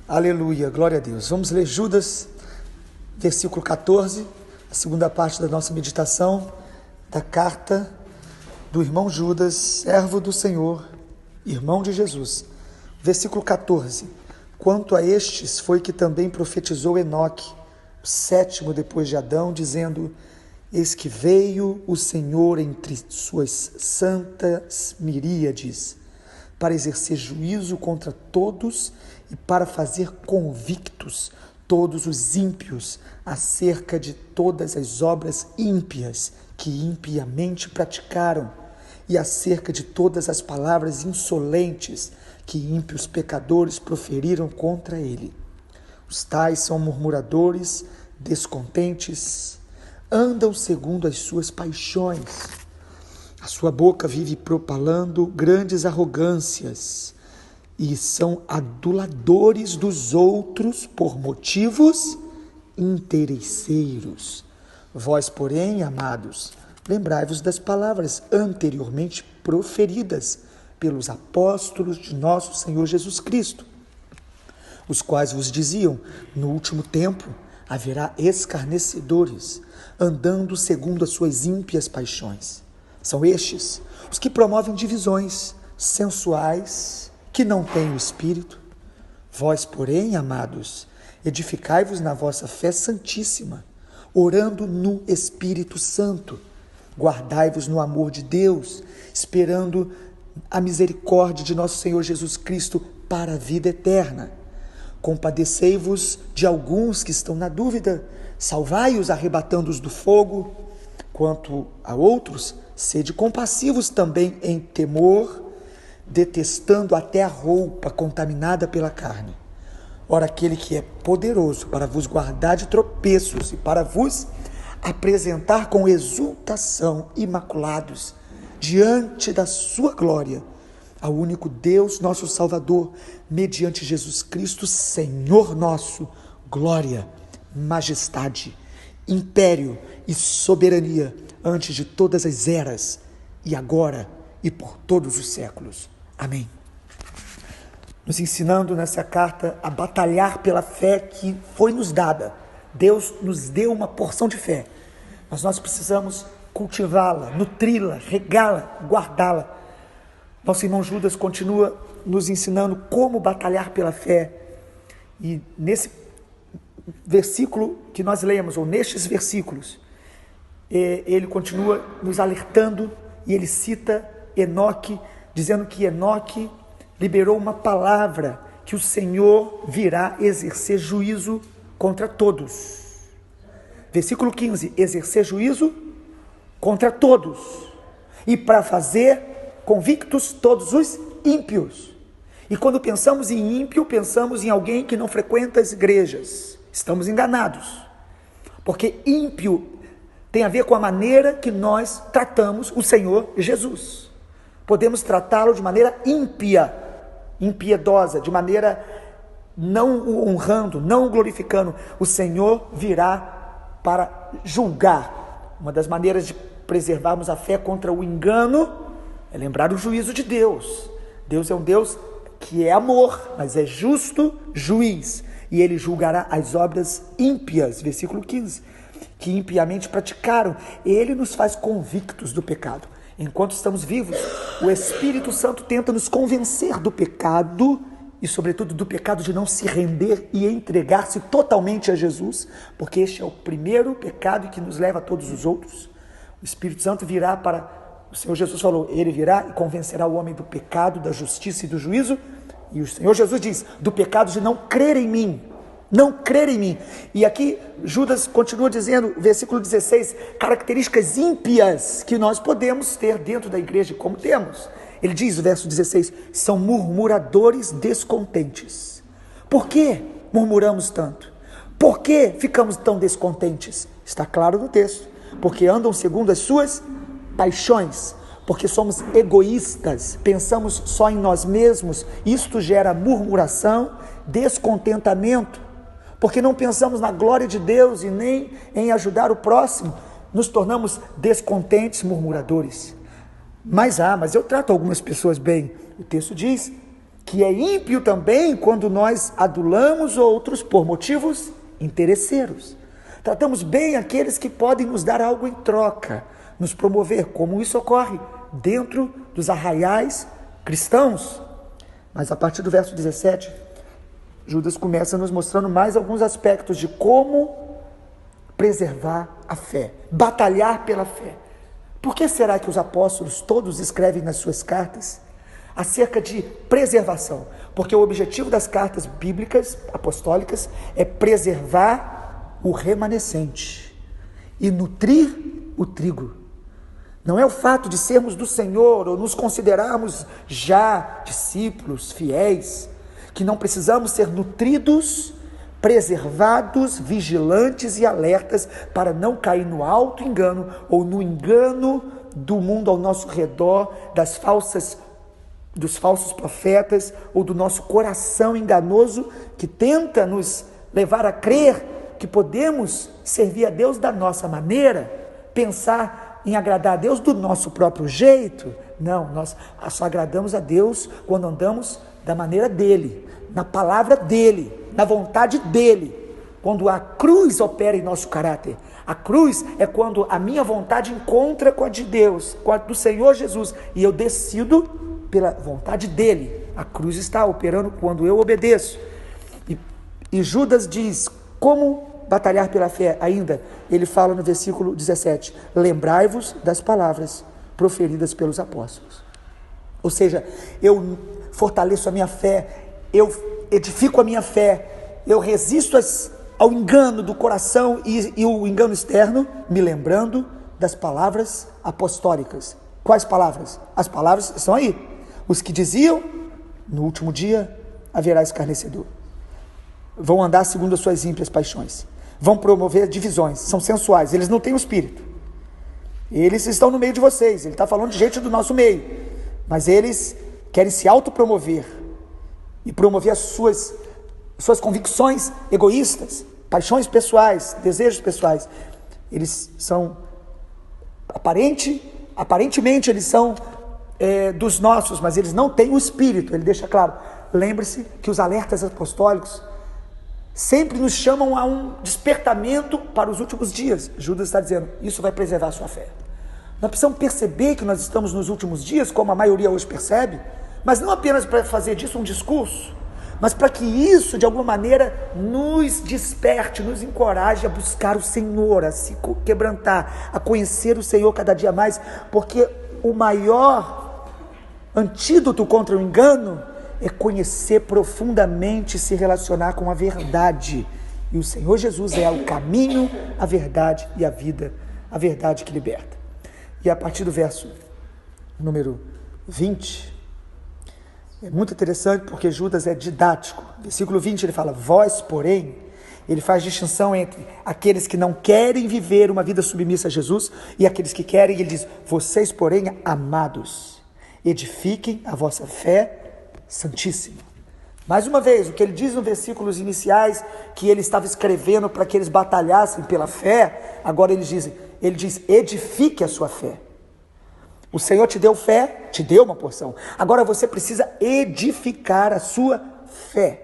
Aleluia, glória a Deus. Vamos ler Judas, versículo 14, a segunda parte da nossa meditação, da carta do irmão Judas, servo do Senhor, irmão de Jesus. Versículo 14. Quanto a estes foi que também profetizou Enoque, o sétimo depois de Adão, dizendo: eis que veio o Senhor entre suas santas miríades, para exercer juízo contra todos e para fazer convictos todos os ímpios acerca de todas as obras ímpias que impiamente praticaram e acerca de todas as palavras insolentes que ímpios pecadores proferiram contra ele. Os tais são murmuradores, descontentes, andam segundo as suas paixões. A sua boca vive propalando grandes arrogâncias e são aduladores dos outros por motivos interesseiros. Vós, porém, amados, lembrai-vos das palavras anteriormente proferidas pelos apóstolos de nosso Senhor Jesus Cristo, os quais vos diziam: no último tempo haverá escarnecedores, andando segundo as suas ímpias paixões. São estes os que promovem divisões sensuais, que não têm o Espírito. Vós, porém, amados, edificai-vos na vossa fé santíssima, orando no Espírito Santo. Guardai-vos no amor de Deus, esperando a misericórdia de nosso Senhor Jesus Cristo para a vida eterna. Compadecei-vos de alguns que estão na dúvida, salvai-os arrebatando-os do fogo. Quanto a outros, sede compassivos também em temor, detestando até a roupa contaminada pela carne. Ora, aquele que é poderoso para vos guardar de tropeços e para vos apresentar com exultação imaculados diante da sua glória, ao único Deus, nosso Salvador, mediante Jesus Cristo, Senhor nosso, glória, majestade, império e soberania antes de todas as eras, e agora e por todos os séculos. Amém. Nos ensinando nessa carta a batalhar pela fé que foi nos dada. Deus nos deu uma porção de fé, mas nós precisamos cultivá-la, nutri-la, regá-la, guardá-la. Nosso irmão Judas continua nos ensinando como batalhar pela fé. E nesse versículo que nós lemos, ou nestes versículos, ele continua nos alertando e ele cita Enoque, dizendo que Enoque liberou uma palavra que o Senhor virá exercer juízo contra todos. Versículo 15, exercer juízo contra todos e para fazer convictos todos os ímpios. E quando pensamos em ímpio, pensamos em alguém que não frequenta as igrejas. Estamos enganados, porque ímpio tem a ver com a maneira que nós tratamos o Senhor Jesus. Podemos tratá-lo de maneira ímpia, impiedosa, de maneira não o honrando, não o glorificando. O Senhor virá para julgar. Uma das maneiras de preservarmos a fé contra o engano é lembrar o juízo de Deus. Deus é um Deus que é amor, mas é justo juiz, e ele julgará as obras ímpias, versículo 15, que impiamente praticaram. Ele nos faz convictos do pecado. Enquanto estamos vivos, o Espírito Santo tenta nos convencer do pecado e, sobretudo, do pecado de não se render e entregar-se totalmente a Jesus, porque este é o primeiro pecado que nos leva a todos os outros. O Espírito Santo virá para... O Senhor Jesus falou, ele virá e convencerá o homem do pecado, da justiça e do juízo. E o Senhor Jesus diz, do pecado de não crer em mim. Não crer em mim. E aqui Judas continua dizendo, versículo 16, características ímpias que nós podemos ter dentro da igreja, como temos. Ele diz, verso 16, são murmuradores descontentes. Por que murmuramos tanto? Por que ficamos tão descontentes? Está claro no texto. Porque andam segundo as suas paixões, porque somos egoístas, pensamos só em nós mesmos. Isto gera murmuração, descontentamento, porque não pensamos na glória de Deus e nem em ajudar o próximo. Nos tornamos descontentes, murmuradores. Mas eu trato algumas pessoas bem. O texto diz que é ímpio também quando nós adulamos outros por motivos interesseiros. Tratamos bem aqueles que podem nos dar algo em troca, nos promover, como isso ocorre dentro dos arraiais cristãos. Mas a partir do verso 17, Judas começa nos mostrando mais alguns aspectos de como preservar a fé, batalhar pela fé. Por que será que os apóstolos todos escrevem nas suas cartas acerca de preservação? Porque o objetivo das cartas bíblicas, apostólicas, é preservar o remanescente e nutrir o trigo. Não é o fato de sermos do Senhor ou nos considerarmos já discípulos fiéis, que não precisamos ser nutridos, preservados, vigilantes e alertas para não cair no auto-engano ou no engano do mundo ao nosso redor, dos falsos profetas ou do nosso coração enganoso que tenta nos levar a crer que podemos servir a Deus da nossa maneira, pensar em agradar a Deus do nosso próprio jeito. Não, nós só agradamos a Deus quando andamos da maneira dele, na palavra dele, na vontade dele, quando a cruz opera em nosso caráter. A cruz é quando a minha vontade encontra com a de Deus, com a do Senhor Jesus, e eu decido pela vontade dele. A cruz está operando quando eu obedeço. E Judas diz, como batalhar pela fé ainda? Ele fala no versículo 17, lembrai-vos das palavras proferidas pelos apóstolos. Ou seja, eu fortaleço a minha fé, eu edifico a minha fé, eu resisto ao engano do coração e o engano externo, me lembrando das palavras apostólicas. Quais palavras? As palavras estão aí. Os que diziam, no último dia haverá escarnecedor. Vão andar segundo as suas ímpias paixões. Vão promover divisões, são sensuais, eles não têm o espírito. Eles estão no meio de vocês, ele está falando de gente do nosso meio, mas eles querem se autopromover e promover as suas convicções egoístas, paixões pessoais, desejos pessoais. Eles são, aparentemente eles são dos nossos, mas eles não têm o espírito. Ele deixa claro, lembre-se que os alertas apostólicos sempre nos chamam a um despertamento para os últimos dias. Judas está dizendo, isso vai preservar a sua fé. Nós precisamos perceber que nós estamos nos últimos dias, como a maioria hoje percebe, mas não apenas para fazer disso um discurso, mas para que isso, de alguma maneira, nos desperte, nos encoraje a buscar o Senhor, a se quebrantar, a conhecer o Senhor cada dia mais, porque o maior antídoto contra o engano é conhecer profundamente, se relacionar com a verdade. E o Senhor Jesus é o caminho, a verdade e a vida, a verdade que liberta. E a partir do verso número 20, é muito interessante porque Judas é didático. Versículo 20 ele fala, vós, porém, ele faz distinção entre aqueles que não querem viver uma vida submissa a Jesus e aqueles que querem. Ele diz, vocês, porém, amados, edifiquem a vossa fé santíssima. Mais uma vez, o que ele diz nos versículos iniciais, que ele estava escrevendo para que eles batalhassem pela fé, agora ele diz, edifique a sua fé. O Senhor te deu fé, te deu uma porção. Agora você precisa edificar a sua fé.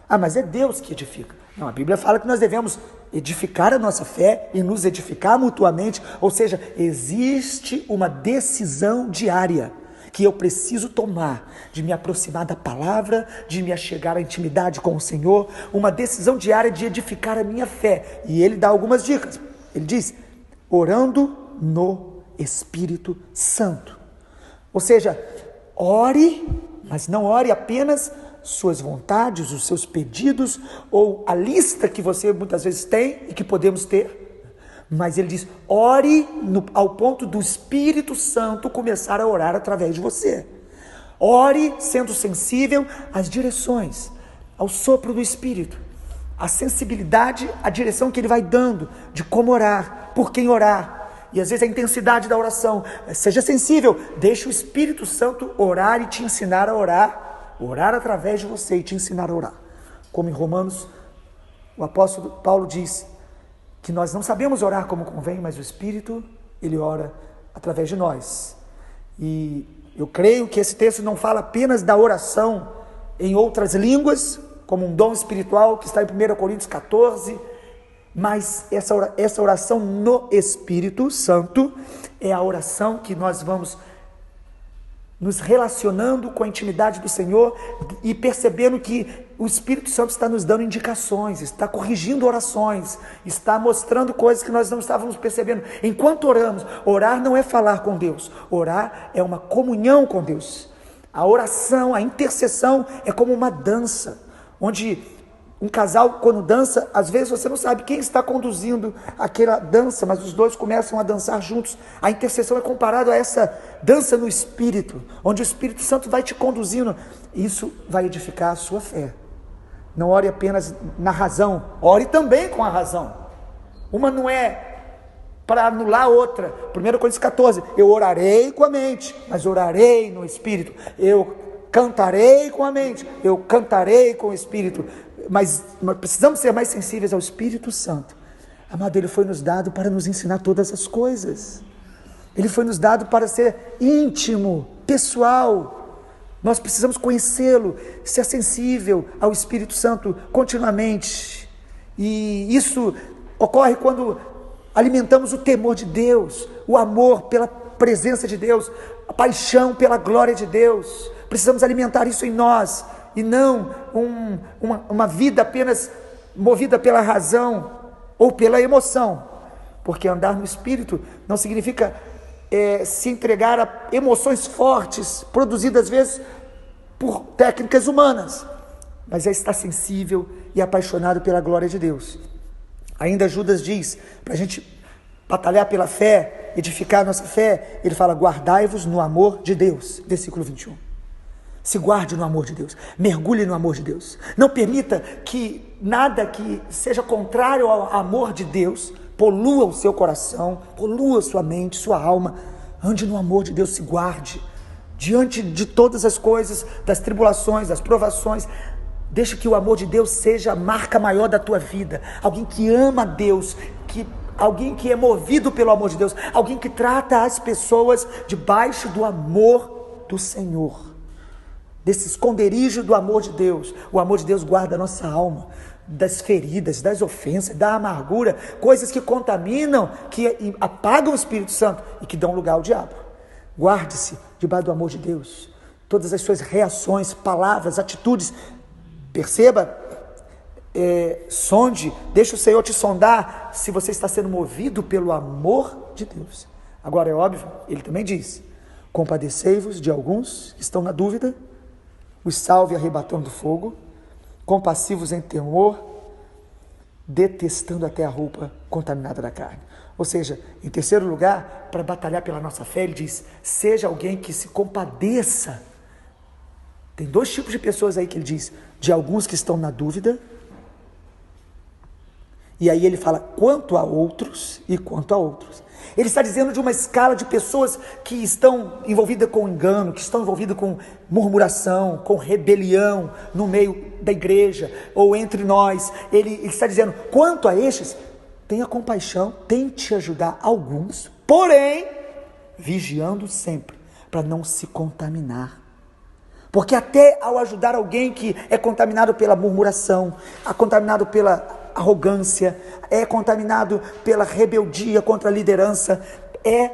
Ah, mas é Deus que edifica. Não, a Bíblia fala que nós devemos edificar a nossa fé e nos edificar mutuamente. Ou seja, existe uma decisão diária que eu preciso tomar, de me aproximar da palavra, de me achegar à intimidade com o Senhor, uma decisão diária de edificar a minha fé. E ele dá algumas dicas. Ele diz, orando no Espírito Santo. Ou seja, ore, mas não ore apenas suas vontades, os seus pedidos, ou a lista que você muitas vezes tem e que podemos ter. Mas ele diz, ore ao ponto do Espírito Santo começar a orar através de você. Ore sendo sensível às direções, ao sopro do Espírito, à sensibilidade, à direção que ele vai dando, de como orar, por quem orar. E às vezes a intensidade da oração. Seja sensível, deixe o Espírito Santo orar e te ensinar a orar. Orar através de você e te ensinar a orar. Como em Romanos, o apóstolo Paulo diz que nós não sabemos orar como convém, mas o Espírito, ele ora através de nós. E eu creio que esse texto não fala apenas da oração em outras línguas, como um dom espiritual, que está em 1 Coríntios 14, mas essa oração no Espírito Santo é a oração que nós vamos nos relacionando com a intimidade do Senhor e percebendo que o Espírito Santo está nos dando indicações, está corrigindo orações, está mostrando coisas que nós não estávamos percebendo. Enquanto oramos, orar não é falar com Deus, orar é uma comunhão com Deus. A oração, a intercessão é como uma dança, onde um casal, quando dança, às vezes você não sabe quem está conduzindo aquela dança, mas os dois começam a dançar juntos. A intercessão é comparada a essa dança no Espírito, onde o Espírito Santo vai te conduzindo. Isso vai edificar a sua fé. Não ore apenas na razão, ore também com a razão. Uma não é para anular a outra. 1 Coríntios 14, eu orarei com a mente, mas orarei no Espírito. Eu cantarei com a mente, eu cantarei com o Espírito. Mas precisamos ser mais sensíveis ao Espírito Santo. Amado, Ele foi nos dado para nos ensinar todas as coisas. Ele foi nos dado para ser íntimo, pessoal. Nós precisamos conhecê-lo, ser sensível ao Espírito Santo continuamente. E isso ocorre quando alimentamos o temor de Deus, o amor pela presença de Deus, a paixão pela glória de Deus. Precisamos alimentar isso em nós. E não uma vida apenas movida pela razão ou pela emoção, porque andar no Espírito não significa se entregar a emoções fortes, produzidas às vezes por técnicas humanas, mas é estar sensível e apaixonado pela glória de Deus. Ainda Judas diz, para a gente batalhar pela fé, edificar a nossa fé, ele fala, guardai-vos no amor de Deus, versículo 21. Se guarde no amor de Deus, mergulhe no amor de Deus. Não permita que nada que seja contrário ao amor de Deus polua o seu coração, polua sua mente, sua alma. Ande no amor de Deus, se guarde. Diante de todas as coisas, das tribulações, das provações, deixa que o amor de Deus seja a marca maior da tua vida. Alguém que ama Deus, alguém que é movido pelo amor de Deus, alguém que trata as pessoas debaixo do amor do Senhor. Desse esconderijo do amor de Deus. O amor de Deus guarda a nossa alma das feridas, das ofensas, da amargura, coisas que contaminam, que apagam o Espírito Santo e que dão lugar ao diabo. Guarde-se debaixo do amor de Deus. Todas as suas reações, palavras, atitudes, perceba, sonde, deixa o Senhor te sondar se você está sendo movido pelo amor de Deus. Agora é óbvio, ele também diz, compadecei-vos de alguns que estão na dúvida, os salve arrebatando do fogo, compassivos em temor, detestando até a roupa contaminada da carne. Ou seja, em terceiro lugar, para batalhar pela nossa fé, ele diz, seja alguém que se compadeça. Tem dois tipos de pessoas aí que ele diz, de alguns que estão na dúvida, e aí ele fala quanto a outros e quanto a outros. Ele está dizendo de uma escala de pessoas que estão envolvidas com engano, que estão envolvidas com murmuração, com rebelião no meio da igreja ou entre nós. Ele está dizendo, quanto a estes, tenha compaixão, tente ajudar alguns, porém, vigiando sempre, para não se contaminar. Porque até ao ajudar alguém que é contaminado pela murmuração, contaminado pela arrogância, é contaminado pela rebeldia contra a liderança, é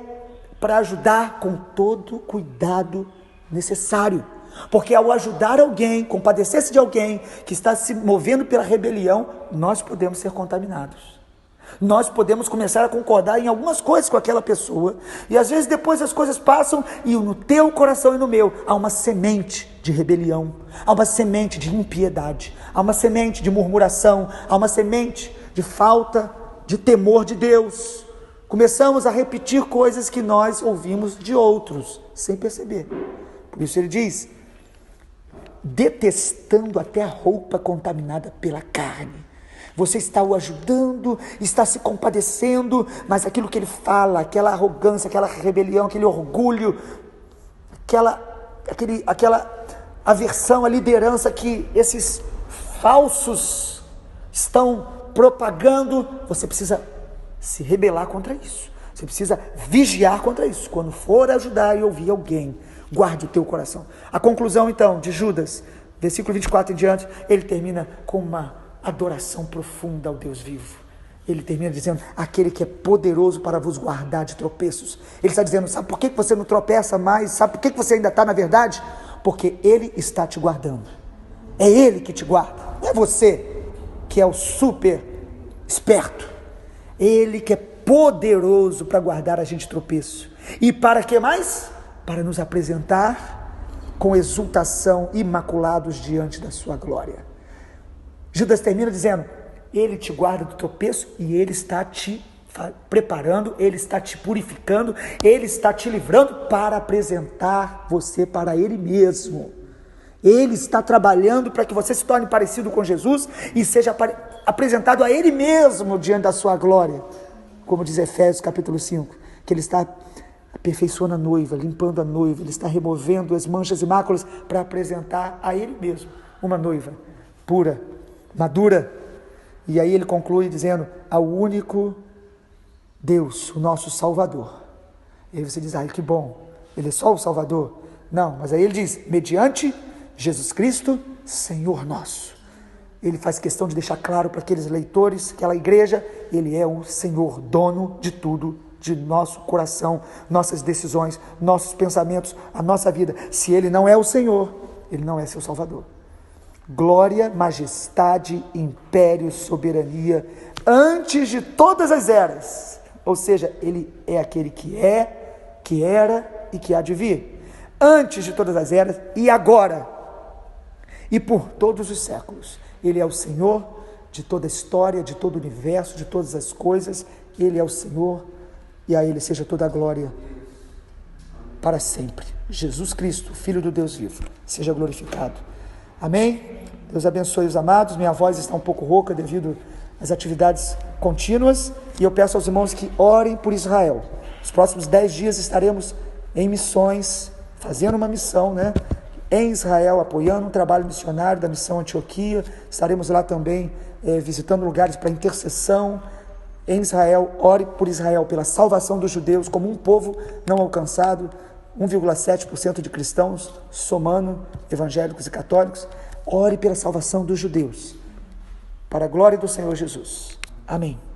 para ajudar com todo o cuidado necessário. Porque ao ajudar alguém, compadecer-se de alguém que está se movendo pela rebelião, nós podemos ser contaminados. Nós podemos começar a concordar em algumas coisas com aquela pessoa, e às vezes depois as coisas passam e no teu coração e no meu há uma semente de rebelião, há uma semente de impiedade, há uma semente de murmuração, há uma semente de falta de temor de Deus. Começamos a repetir coisas que nós ouvimos de outros, sem perceber. Por isso ele diz, detestando até a roupa contaminada pela carne. Você está o ajudando, está se compadecendo, mas aquilo que ele fala, aquela arrogância, aquela rebelião, aquele orgulho, aquela aversão à liderança que esses falsos estão propagando, você precisa se rebelar contra isso. Você precisa vigiar contra isso. Quando for ajudar e ouvir alguém, guarde o teu coração. A conclusão então de Judas, Versículo 24 em diante, ele termina com uma adoração profunda ao Deus vivo. Ele termina dizendo, aquele que é poderoso para vos guardar de tropeços. Ele está dizendo, sabe por que você não tropeça mais? Sabe por que você ainda está na verdade? Porque ele está te guardando. É ele que te guarda. Não é você que é o super esperto. Ele que é poderoso para guardar a gente de tropeço. E para que mais? Para nos apresentar com exultação, imaculados diante da sua glória. Judas termina dizendo, ele te guarda do tropeço e ele está te preparando, ele está te purificando, ele está te livrando para apresentar você para ele mesmo. Ele está trabalhando para que você se torne parecido com Jesus e seja apresentado a ele mesmo diante da sua glória. Como diz Efésios capítulo 5, que ele está aperfeiçoando a noiva, limpando a noiva, ele está removendo as manchas e máculas para apresentar a ele mesmo uma noiva pura, madura. E aí ele conclui dizendo, ao único Deus, o nosso Salvador. E aí você diz, que bom, ele é só o Salvador? Não, mas aí ele diz, mediante Jesus Cristo, Senhor nosso. Ele faz questão de deixar claro para aqueles leitores, aquela igreja, ele é o Senhor, dono de tudo, de nosso coração, nossas decisões, nossos pensamentos, a nossa vida. Se ele não é o Senhor, ele não é seu Salvador. Glória, majestade, império, soberania, antes de todas as eras. Ou seja, ele é aquele que é, que era e que há de vir. Antes de todas as eras e agora. E por todos os séculos. Ele é o Senhor de toda a história, de todo o universo, de todas as coisas. Ele é o Senhor e a ele seja toda a glória para sempre. Jesus Cristo, Filho do Deus vivo, seja glorificado. Amém? Deus abençoe os amados. Minha voz está um pouco rouca devido às atividades contínuas e eu peço aos irmãos que orem por Israel. Nos próximos 10 dias estaremos em missões, fazendo uma missão, em Israel, apoiando um trabalho missionário da missão Antioquia. Estaremos lá também visitando lugares para intercessão em Israel. Ore por Israel, pela salvação dos judeus como um povo não alcançado, 1,7% de cristãos, somando evangélicos e católicos. Ore pela salvação dos judeus, para a glória do Senhor Jesus. Amém.